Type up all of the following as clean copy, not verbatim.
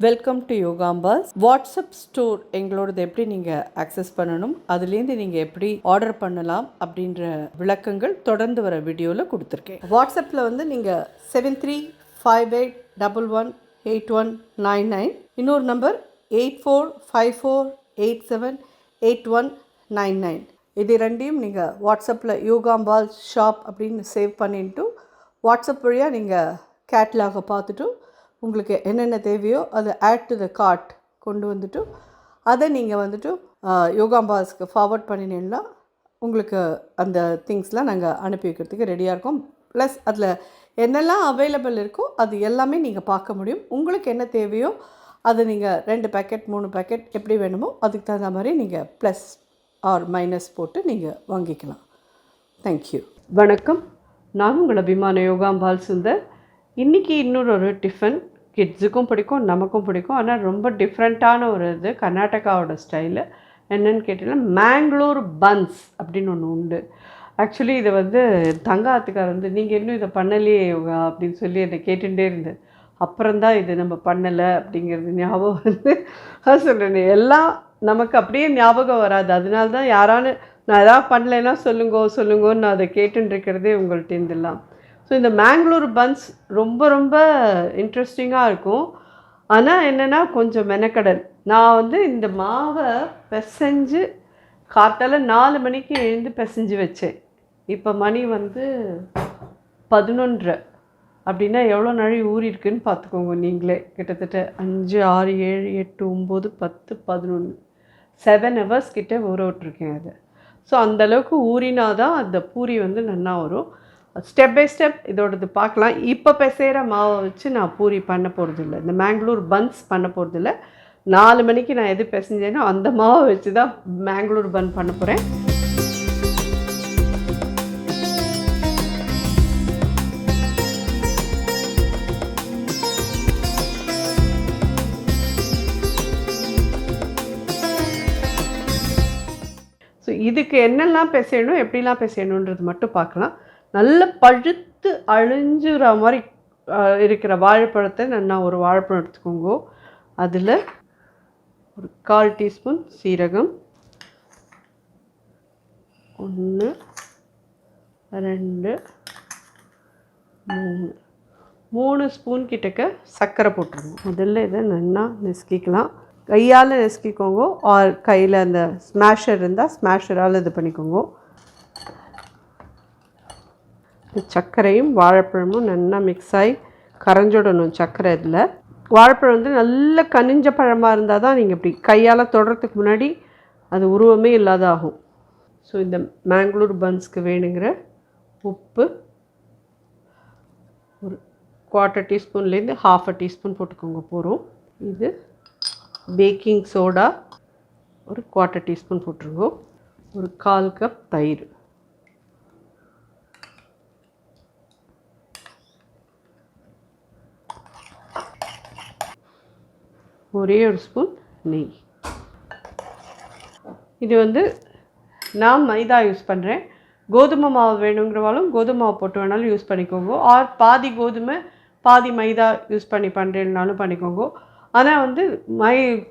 Welcome to யோகாம்பாஸ். WhatsApp store எங்களோடது எப்படி நீங்கள் ஆக்சஸ் பண்ணணும், அதுலேருந்து நீங்கள் எப்படி ஆர்டர் பண்ணலாம் அப்படின்ற விளக்கங்கள் தொடர்ந்து வர வீடியோவில் கொடுத்துருக்கேன். வாட்ஸ்அப்பில் வந்து நீங்கள் 7358118199, இன்னொரு நம்பர் 8454878199. இது ரெண்டையும் நீங்கள் வாட்ஸ்அப்பில் யோகாம்பால் ஷாப் அப்படின்னு சேவ் பண்ணிட்டு வாட்ஸ்அப் வழியாக நீங்கள் கேட்லாகை பார்த்துட்டு உங்களுக்கு என்னென்ன தேவையோ அதை ஆட் டு த கார்ட் கொண்டு வந்துட்டு அதை நீங்கள் வந்துட்டு யோகாம்பாஸ்க்கு ஃபார்வர்ட் பண்ணினீங்கன்னா உங்களுக்கு அந்த திங்ஸ்லாம் நாங்கள் அனுப்பி வைக்கிறதுக்கு ரெடியாக இருக்கோம். ப்ளஸ் அதில் என்னெல்லாம் அவைலபிள் இருக்கோ அது எல்லாமே நீங்கள் பார்க்க முடியும். உங்களுக்கு என்ன தேவையோ அதை நீங்கள் 2 பேக்கெட் 3 பேக்கெட் எப்படி வேணுமோ அதுக்கு தகுந்த மாதிரி நீங்கள் ப்ளஸ் ஆர் மைனஸ் போட்டு நீங்கள் வாங்கிக்கலாம். தேங்க்யூ. வணக்கம், நான் உங்கள் அபிமான யோகாம்பால் சுந்தர். இன்றைக்கி இன்னொரு டிஃபன் கிட்ஸுக்கும் பிடிக்கும், நமக்கும் பிடிக்கும். ஆனால் ரொம்ப டிஃப்ரெண்ட்டான ஒரு இது கர்நாடகாவோட ஸ்டைலு. என்னென்னு கேட்டிங்கன்னா மேங்களூர் பன்ஸ் அப்படின்னு ஒன்று உண்டு. ஆக்சுவலி இதை வந்து தங்காத்துக்கார் வந்து நீங்கள் இன்னும் இதை பண்ணலையே யோகா அப்படின்னு சொல்லி என்னை கேட்டுகிட்டே இருந்தேன். அப்புறம்தான் இது நம்ம பண்ணலை அப்படிங்கிறது ஞாபகம் வந்து சொல்கிறேன். எல்லாம் நமக்கு அப்படியே ஞாபகம் வராது. அதனால தான் யாரானு நான் எதாவது பண்ணலைன்னா சொல்லுங்கன்னு நான் அதை கேட்டுருக்கிறதே உங்கள்கிட்ட இருந்துடலாம். ஸோ இந்த மேங்களூர் பன்ஸ் ரொம்ப ரொம்ப இன்ட்ரெஸ்டிங்காக இருக்கும். ஆனால் என்னென்னா கொஞ்சம் மெனக்கடல். நான் வந்து இந்த மாவை பிசைஞ்சு காத்தால 4 மணிக்கு எழுந்து பிசைஞ்சு வச்சேன். இப்போ மணி வந்து 11:30 அப்படின்னா எவ்வளோ நாள் ஊறிஇருக்குன்னு பார்த்துக்கோங்க நீங்களே. கிட்டத்தட்ட 5 6 7 8 9 10 11 7 hours கிட்டே ஊற விட்ருக்கேன் அதை. ஸோ அந்தளவுக்கு ஊறினா தான் அந்த பூரி வந்து நல்லா வரும். ஸ்டெப் பை ஸ்டெப் இதோடது பார்க்கலாம். இப்போ பிசைகிற மாவை வச்சு நான் பூரி பண்ண போகிறதில்ல, இந்த மேங்களூர் பன்ஸ் பண்ண போகிறதில்ல. 4 மணிக்கு நான் எது பிசைஞ்சேனோ அந்த மாவை வச்சு தான் மேங்களூர் பன் பண்ண போகிறேன். ஸோ இதுக்கு என்னெல்லாம் பிசையணும், எப்படிலாம் பிசையணுன்றது மட்டும் பார்க்கலாம். நல்ல பழுத்து அழிஞ்சுற மாதிரி இருக்கிற வாழைப்பழத்தை நல்லா ஒரு வாழைப்பழம் எடுத்துக்கோங்க. அதில் ஒரு 1/4 டீஸ்பூன் சீரகம், 1 2 3 ஸ்பூன் கிட்டக்க சர்க்கரை போட்டுருங்க. முதல்ல இதை நல்லா நெசுக்கிக்கலாம். கையால் நெசுக்கிக்கோங்க, ஆர் கையில் அந்த ஸ்மாஷர் இருந்தால் ஸ்மாஷரால் இது பண்ணிக்கோங்க. சர்க்கரையும் வாழைப்பழமும் நல்லா மிக்ஸ் ஆகி கரைஞ்சிடணும் சர்க்கரை. இதில் வாழைப்பழம் வந்து நல்ல கனிஞ்ச பழமாக இருந்தால் தான் நீங்கள் இப்படி கையால் தொடுறதுக்கு முன்னாடி அது உருவமே இல்லாத ஆகும். ஸோ இந்த மேங்களூர் பன்ஸ்க்கு வேணுங்கிற உப்பு ஒரு 1/4 டீஸ்பூன்லேருந்து 1/2 டீஸ்பூன் போட்டுக்கோங்க போகிறோம். இது பேக்கிங் சோடா ஒரு 1/4 டீஸ்பூன் போட்டுருங்க. ஒரு 1/4 கப் தயிர், ஒரே ஒரு ஸ்பூன் நெய். இது வந்து நான் மைதா யூஸ் பண்ணுறேன். கோதுமை மாவு வேணுங்கிறவாலும் கோதுமை மாவு போட்டு வேணாலும் யூஸ் பண்ணிக்கோங்க. ஆர் பாதி கோதுமை பாதி மைதா யூஸ் பண்ணி பண்ணுறேன்னாலும் பண்ணிக்கோங்க. ஆனால் வந்து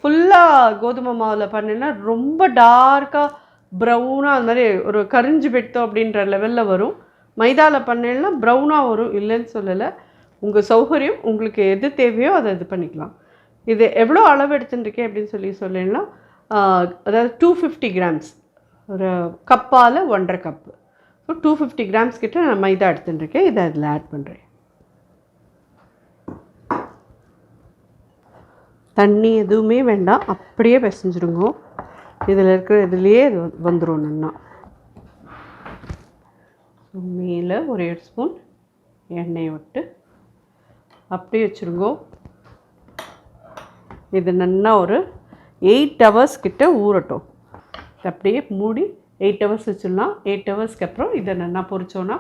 ஃபுல்லாக கோதுமை மாவில் பண்ணினா ரொம்ப டார்க்காக ப்ரௌனாக அது மாதிரி ஒரு கரிஞ்சு பெட்டோம் அப்படின்ற லெவலில் வரும். மைதாவில் பண்ணேன்னா ப்ரௌனாக வரும், இல்லைன்னு சொல்லலை. உங்கள் சௌகரியம், உங்களுக்கு எது தேவையோ அதை இது பண்ணிக்கலாம். இது எவ்வளோ அளவு எடுத்துட்டுருக்கேன் அப்படின்னு சொல்லிங்கன்னா அதாவது 250 கிராம்ஸ், ஒரு கப்பால் 1.5 கப்பு. ஸோ 250 கிராம்ஸ் கிட்ட நான் மைதா எடுத்துட்டுருக்கேன். இதை அதில் ஆட் பண்ணுறேன். தண்ணி எதுவுமே வேண்டாம், அப்படியே பிசைஞ்சிருங்க. இதில் இருக்கிற இதுலேயே இது வந்துடும் நல்லா. மேலே ஒரு 1 ஸ்பூன் எண்ணெய் விட்டு அப்படியே வச்சுருங்கோ. இது நல்லா ஒரு 8 hours கிட்ட ஊறட்டும். அப்படியே மூடி 8 hours வச்சிடலாம். 8 ஹவர்ஸ்க்கு அப்புறம் இதை நல்லா பொரிச்சோன்னா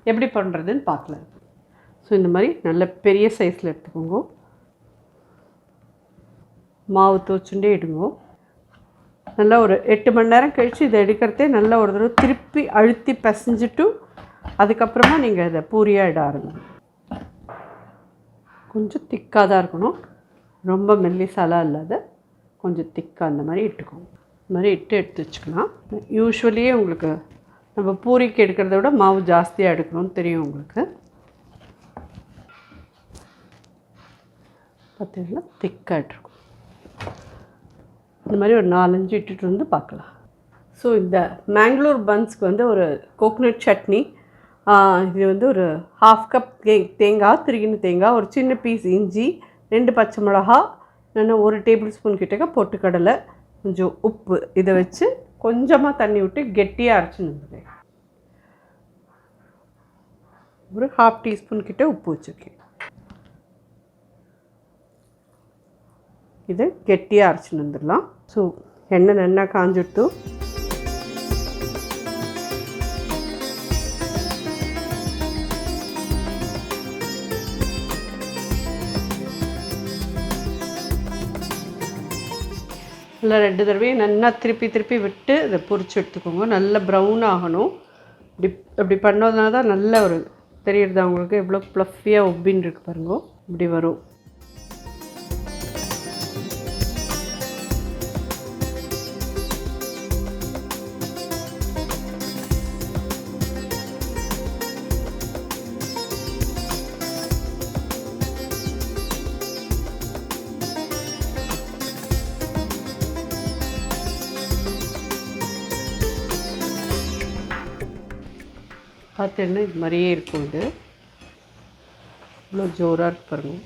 எப்படி பண்ணுறதுன்னு பார்க்கலாம். ஸோ இந்த மாதிரி நல்ல பெரிய சைஸில் எடுத்துக்கோங்க. மாவு துவச்சுட்டே எடுங்க. நல்லா ஒரு 8 மணி நேரம் கழித்து இதை எடுக்கிறதே நல்லா ஒரு தடவை திருப்பி அழுத்தி பிசைஞ்சிட்டு அதுக்கப்புறமா நீங்கள் இதை பூரியாக இட ஆரம்பிங்க. கொஞ்சம் திக்காக தான் இருக்கணும். ரொம்ப மெல்லிசாலாம் இல்லாத கொஞ்சம் திக்காக அந்த மாதிரி இட்டுக்கோங்க. இந்த மாதிரி எடுத்து வச்சுக்கலாம். யூஸ்வலியே உங்களுக்கு நம்ம பூரிக்கு எடுக்கிறத விட மாவு ஜாஸ்தியாக எடுக்கணும்னு தெரியும் உங்களுக்கு. பார்த்தீங்கன்னா திக்காகிட்ருக்கும். இந்த மாதிரி ஒரு 4-5 இட்டுட்டு வந்து பார்க்கலாம். ஸோ இந்த மேங்களூர் பன்ஸ்க்கு வந்து ஒரு கோகனட் சட்னி, இது வந்து ஒரு 1/2 கப் தேங்காய், திருகின தேங்காய், ஒரு சின்ன பீஸ் இஞ்சி, 2 பச்சை மிளகா, இல்லைன்னா 1 டேபிள் ஸ்பூன் கிட்டக்க பொட்டுக்கடலை, கொஞ்சம் உப்பு, இதை வச்சு கொஞ்சமாக தண்ணி விட்டு கெட்டியாக அரைச்சின்னு ஒரு 1/2 டீஸ்பூன் கிட்ட உப்பு வச்சுருக்கேன். இதை கெட்டியாக அரைச்சின்னு வந்துடலாம். ஸோ எண்ணெய் நல்லா காஞ்சிட்டு நல்லா 2 தடவையும் நல்லா திருப்பி விட்டு இதை பொரிச்சு எடுத்துக்கோங்க. நல்லா ப்ரௌன் ஆகணும். இப்படி பண்ணதுனால தான் நல்ல ஒரு தெரியுறதா உங்களுக்கு எவ்வளோ ப்ளஃபியாக உப்பின்னு இருக்கு பாருங்க, இப்படி வரும். பார்த்தீங்கன்னா இது மாதிரியே இருக்கும். இது இவ்வளோ ஜோராக இருக்கு பாருங்க.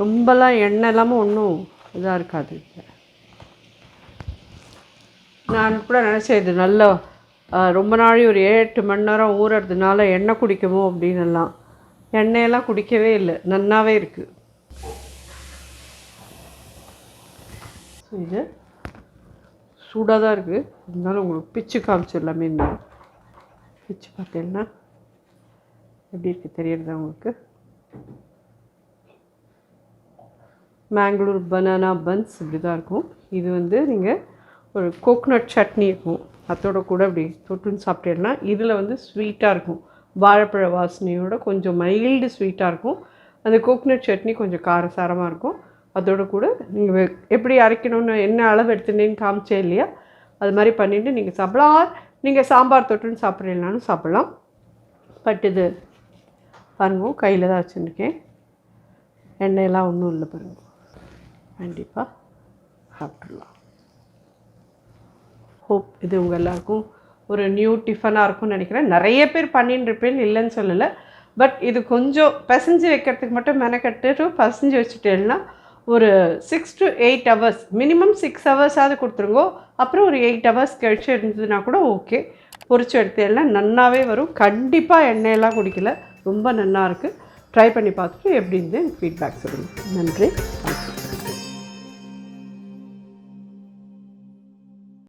ரொம்பலாம் எண்ணெய் இல்லாமல் ஒன்றும் இதாக இருக்காது. நான் கூட நினச்சேன் இது நல்லா ரொம்ப நாளை ஒரு 8 மணி நேரம் ஊறுறதுனால எண்ணெய் குடிக்குமோ அப்படின்னுலாம். எண்ணெயெல்லாம் குடிக்கவே இல்லை, நன்னாவே இருக்குது. இது சூடாக தான் இருக்குது, இருந்தாலும் உங்களுக்கு பிச்சு காமிச்சிடலாமே. பிச்சு பார்த்தீங்கன்னா எப்படி இருக்குது தெரியுறதா உங்களுக்கு. மேங்களூர் பனானா பன்ஸ் இப்படி தான் இருக்கும். இது வந்து நீங்கள் ஒரு கோகனட் சட்னி இருக்கும், அதோட கூட அப்படி தொட்டுன்னு சாப்பிட்டீங்கன்னா இதில் வந்து ஸ்வீட்டாக இருக்கும். வாழைப்பழ வாசனையோட கொஞ்சம் மைல்டு ஸ்வீட்டாக இருக்கும். அந்த கோகனட் சட்னி கொஞ்சம் காரசாரமாக இருக்கும். அதோட கூட நீங்கள் எப்படி அரைக்கணும்னு என்ன அளவு எடுத்துட்டேன்னு காமிச்சே இல்லையா, அது மாதிரி பண்ணிவிட்டு நீங்கள் சாப்பிடலாம். நீங்கள் சாம்பார் தொட்டுன்னு சாப்பிட்றீங்கனாலும் சாப்பிட்லாம். பட் இது பாருங்க, கையில் தான் வச்சுருக்கேன், எண்ணெயெல்லாம் ஒன்றும் இல்லை பாருங்க. கண்டிப்பாக சாப்பிட்றலாம். ஹோப் இது உங்கள் எல்லாருக்கும் ஒரு நியூ டிஃபனாக இருக்கும்னு நினைக்கிறேன். நிறைய பேர் பண்ணின்னு இருப்பேன், இல்லைன்னு சொல்லலை. பட் இது கொஞ்சம் பிசைஞ்சு வைக்கிறதுக்கு மட்டும் மெனக்கட்டு பிசைஞ்சு வச்சுட்டேன்னா ஒரு 6 to 8 hours, மினிமம் 6 hours கொடுத்துருங்கோ. அப்புறம் ஒரு 8 hours கழிச்சு இருந்ததுன்னா கூட ஓகே. பொரிச்சு எடுத்தேன்னா நன்னாவே வரும். கண்டிப்பாக எண்ணெயெல்லாம் குடிக்கல, ரொம்ப நன்னா இருக்குது. ட்ரை பண்ணி பார்த்துட்டு எப்படி இருந்து ஃபீட்பேக் சொல்லுங்கள். நன்றி.